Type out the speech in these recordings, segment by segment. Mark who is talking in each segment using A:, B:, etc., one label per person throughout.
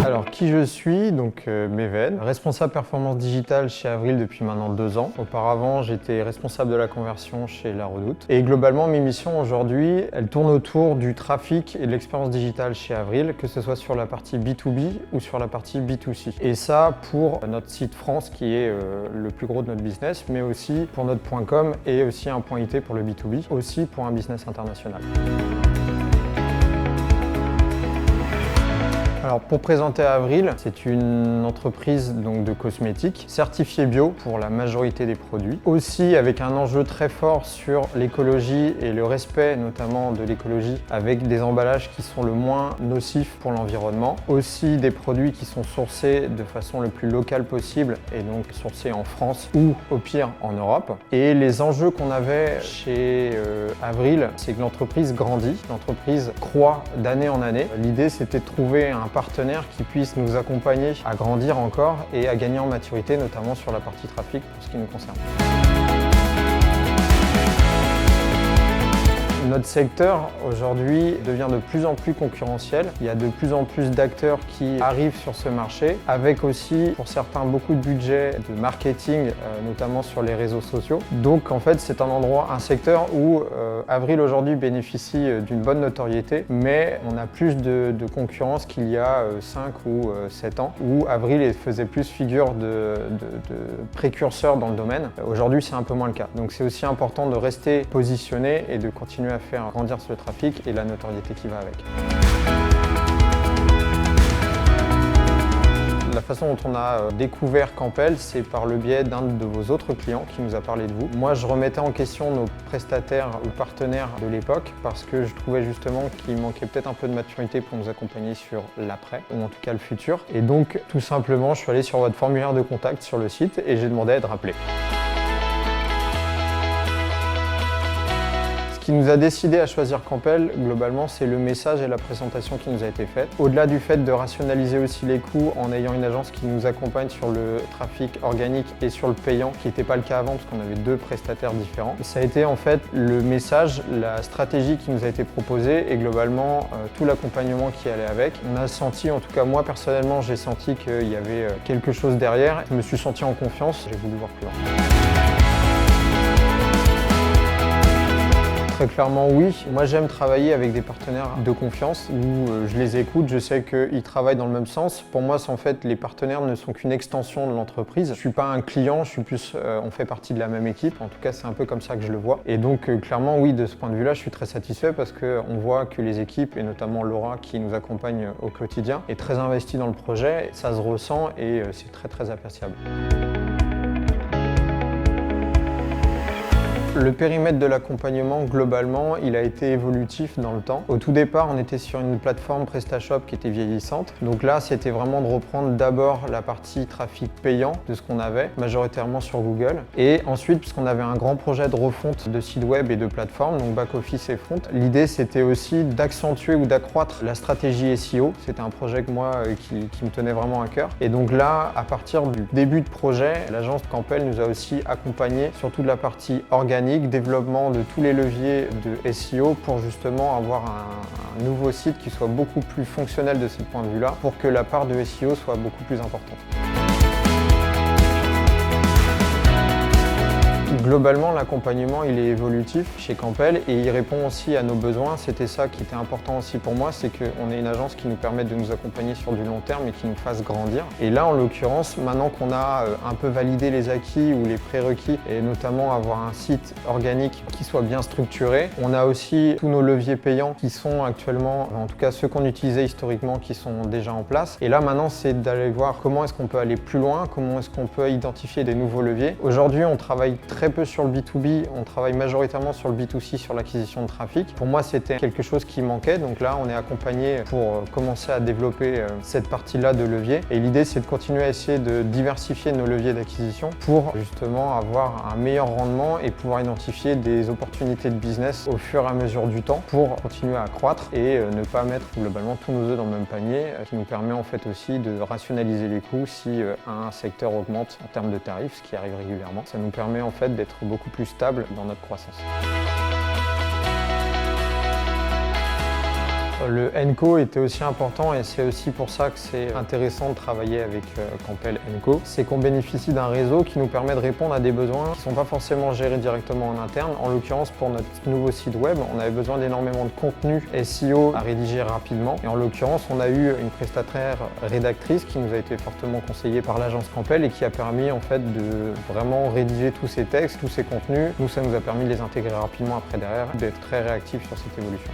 A: Alors, qui je suis? Donc, Meven, responsable performance digitale chez Avril depuis maintenant 2 ans. Auparavant, j'étais responsable de la conversion chez La Redoute. Et globalement, mes missions aujourd'hui, elles tournent autour du trafic et de l'expérience digitale chez Avril, que ce soit sur la partie B2B ou sur la partie B2C. Et ça, pour notre site France, qui est le plus gros de notre business, mais aussi pour notre .com et aussi un .it pour le B2B, aussi pour un business international. Alors pour présenter Avril, c'est une entreprise donc de cosmétiques certifiée bio pour la majorité des produits. Aussi avec un enjeu très fort sur l'écologie et le respect notamment de l'écologie avec des emballages qui sont le moins nocifs pour l'environnement. Aussi des produits qui sont sourcés de façon le plus locale possible et donc sourcés en France ou au pire en Europe. Et les enjeux qu'on avait chez Avril, c'est que l'entreprise grandit, l'entreprise croît d'année en année. L'idée c'était de trouver un partenaire qui puisse nous accompagner à grandir encore et à gagner en maturité, notamment sur la partie trafic pour ce qui nous concerne. Notre secteur aujourd'hui devient de plus en plus concurrentiel. Il y a de plus en plus d'acteurs qui arrivent sur ce marché, avec aussi pour certains beaucoup de budget de marketing, notamment sur les réseaux sociaux. Donc en fait c'est un secteur où Avril aujourd'hui bénéficie d'une bonne notoriété, mais on a plus de concurrence qu'il y a 5 ou 7 ans, où Avril faisait plus figure de précurseur dans le domaine. Aujourd'hui c'est un peu moins le cas. Donc c'est aussi important de rester positionné et de continuer à faire grandir ce trafic et la notoriété qui va avec. La façon dont on a découvert Campbell, c'est par le biais d'un de vos autres clients qui nous a parlé de vous. Moi, je remettais en question nos prestataires ou partenaires de l'époque parce que je trouvais justement qu'il manquait peut-être un peu de maturité pour nous accompagner sur l'après, ou en tout cas le futur. Et donc, tout simplement, je suis allé sur votre formulaire de contact sur le site et j'ai demandé à être rappelé. Ce qui nous a décidé à choisir Campbell, globalement, c'est le message et la présentation qui nous a été faite. Au-delà du fait de rationaliser aussi les coûts en ayant une agence qui nous accompagne sur le trafic organique et sur le payant, qui n'était pas le cas avant parce qu'on avait 2 prestataires différents. Ça a été en fait le message, la stratégie qui nous a été proposée et globalement tout l'accompagnement qui allait avec. On a senti, en tout cas moi personnellement, j'ai senti qu'il y avait quelque chose derrière. Je me suis senti en confiance, j'ai voulu voir plus loin. Très clairement oui. Moi j'aime travailler avec des partenaires de confiance où je les écoute, je sais qu'ils travaillent dans le même sens. Pour moi, en fait, les partenaires ne sont qu'une extension de l'entreprise. Je ne suis pas un client, je suis plus, on fait partie de la même équipe. En tout cas, c'est un peu comme ça que je le vois. Et donc clairement oui, de ce point de vue-là, je suis très satisfait parce qu'on voit que les équipes, et notamment Laura qui nous accompagne au quotidien, est très investie dans le projet. Ça se ressent et c'est très très appréciable. Le périmètre de l'accompagnement, globalement, il a été évolutif dans le temps. Au tout départ, on était sur une plateforme PrestaShop qui était vieillissante. Donc là, c'était vraiment de reprendre d'abord la partie trafic payant de ce qu'on avait, majoritairement sur Google. Et ensuite, puisqu'on avait un grand projet de refonte de site web et de plateforme, donc back-office et front, l'idée, c'était aussi d'accentuer ou d'accroître la stratégie SEO. C'était un projet que moi, qui me tenait vraiment à cœur. Et donc là, à partir du début de projet, l'agence Campbell nous a aussi accompagnés sur toute la partie organique, développement de tous les leviers de SEO pour justement avoir un nouveau site qui soit beaucoup plus fonctionnel de ce point de vue-là pour que la part de SEO soit beaucoup plus importante. Globalement, l'accompagnement, il est évolutif chez Campbell et il répond aussi à nos besoins. C'était ça qui était important aussi pour moi, c'est qu'on est une agence qui nous permet de nous accompagner sur du long terme et qui nous fasse grandir. Et là, en l'occurrence, maintenant qu'on a un peu validé les acquis ou les prérequis et notamment avoir un site organique qui soit bien structuré, on a aussi tous nos leviers payants qui sont actuellement, en tout cas ceux qu'on utilisait historiquement, qui sont déjà en place. Et là, maintenant, c'est d'aller voir comment est-ce qu'on peut aller plus loin, comment est-ce qu'on peut identifier des nouveaux leviers. Aujourd'hui, on travaille très peu sur le B2B, on travaille majoritairement sur le B2C, sur l'acquisition de trafic. Pour moi, c'était quelque chose qui manquait, donc là, on est accompagné pour commencer à développer cette partie-là de levier. Et l'idée, c'est de continuer à essayer de diversifier nos leviers d'acquisition pour justement avoir un meilleur rendement et pouvoir identifier des opportunités de business au fur et à mesure du temps pour continuer à croître et ne pas mettre globalement tous nos œufs dans le même panier, qui nous permet en fait aussi de rationaliser les coûts si un secteur augmente en termes de tarifs, ce qui arrive régulièrement. Ça nous permet en fait d'être beaucoup plus stable dans notre croissance. Le ENCO était aussi important et c'est aussi pour ça que c'est intéressant de travailler avec Campbell ENCO. C'est qu'on bénéficie d'un réseau qui nous permet de répondre à des besoins qui ne sont pas forcément gérés directement en interne. En l'occurrence, pour notre nouveau site web, on avait besoin d'énormément de contenu SEO à rédiger rapidement. Et en l'occurrence, on a eu une prestataire rédactrice qui nous a été fortement conseillée par l'agence Campbell et qui a permis en fait de vraiment rédiger tous ces textes, tous ces contenus. Nous, ça nous a permis de les intégrer rapidement après derrière, d'être très réactifs sur cette évolution.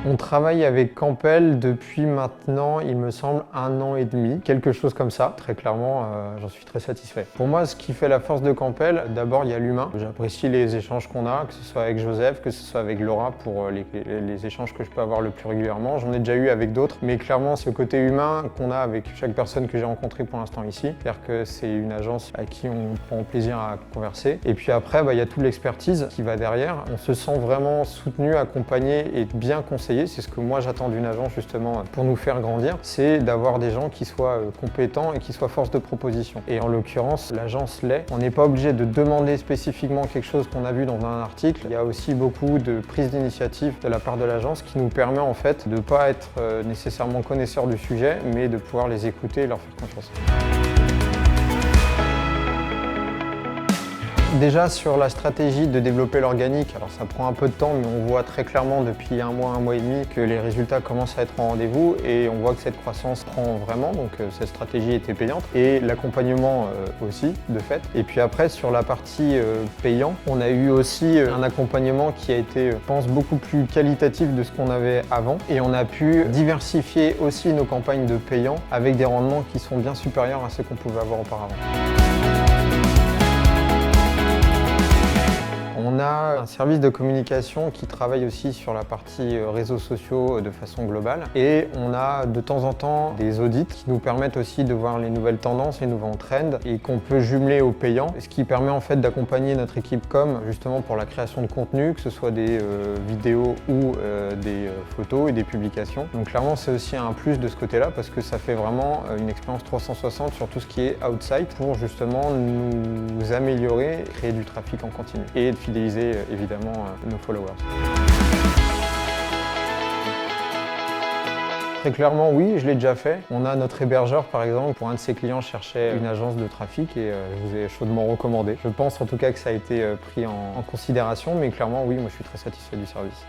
A: On travaille avec Campbell depuis maintenant, il me semble, 1 an et demi, quelque chose comme ça. Très clairement, j'en suis très satisfait. Pour moi, ce qui fait la force de Campbell, d'abord, il y a l'humain. J'apprécie les échanges qu'on a, que ce soit avec Joseph, que ce soit avec Laura, pour les échanges que je peux avoir le plus régulièrement. J'en ai déjà eu avec d'autres, mais clairement, ce côté humain qu'on a avec chaque personne que j'ai rencontrée pour l'instant ici. C'est-à-dire que c'est une agence à qui on prend plaisir à converser. Et puis après, il y a toute l'expertise qui va derrière. On se sent vraiment soutenu, accompagné et bien conseillé. C'est ce que moi j'attends d'une agence justement pour nous faire grandir, c'est d'avoir des gens qui soient compétents et qui soient force de proposition. Et en l'occurrence, l'agence l'est. On n'est pas obligé de demander spécifiquement quelque chose qu'on a vu dans un article. Il y a aussi beaucoup de prise d'initiative de la part de l'agence qui nous permet en fait de ne pas être nécessairement connaisseur du sujet, mais de pouvoir les écouter et leur faire confiance. Déjà sur la stratégie de développer l'organique, alors ça prend un peu de temps, mais on voit très clairement depuis un mois et demi que les résultats commencent à être en rendez-vous et on voit que cette croissance prend vraiment, donc cette stratégie était payante et l'accompagnement aussi de fait. Et puis après sur la partie payant, on a eu aussi un accompagnement qui a été, je pense, beaucoup plus qualitatif de ce qu'on avait avant et on a pu diversifier aussi nos campagnes de payants avec des rendements qui sont bien supérieurs à ceux qu'on pouvait avoir auparavant. On a un service de communication qui travaille aussi sur la partie réseaux sociaux de façon globale et on a de temps en temps des audits qui nous permettent aussi de voir les nouvelles tendances, les nouveaux trends et qu'on peut jumeler aux payants, ce qui permet en fait d'accompagner notre équipe com justement pour la création de contenu, que ce soit des vidéos ou des photos et des publications. Donc clairement c'est aussi un plus de ce côté-là parce que ça fait vraiment une expérience 360 sur tout ce qui est outside pour justement nous améliorer, créer du trafic en continu et de fidéliser évidemment nos followers. Très clairement, oui, je l'ai déjà fait. On a notre hébergeur, par exemple, pour un de ses clients cherchait une agence de trafic et je vous ai chaudement recommandé. Je pense en tout cas que ça a été pris en considération, mais clairement, oui, moi je suis très satisfait du service.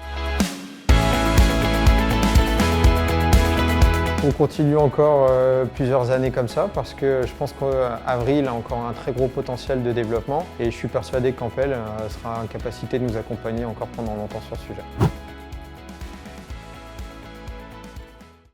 A: On continue encore plusieurs années comme ça parce que je pense qu'Avril a encore un très gros potentiel de développement et je suis persuadé que Campbell sera en capacité de nous accompagner encore pendant longtemps sur ce sujet.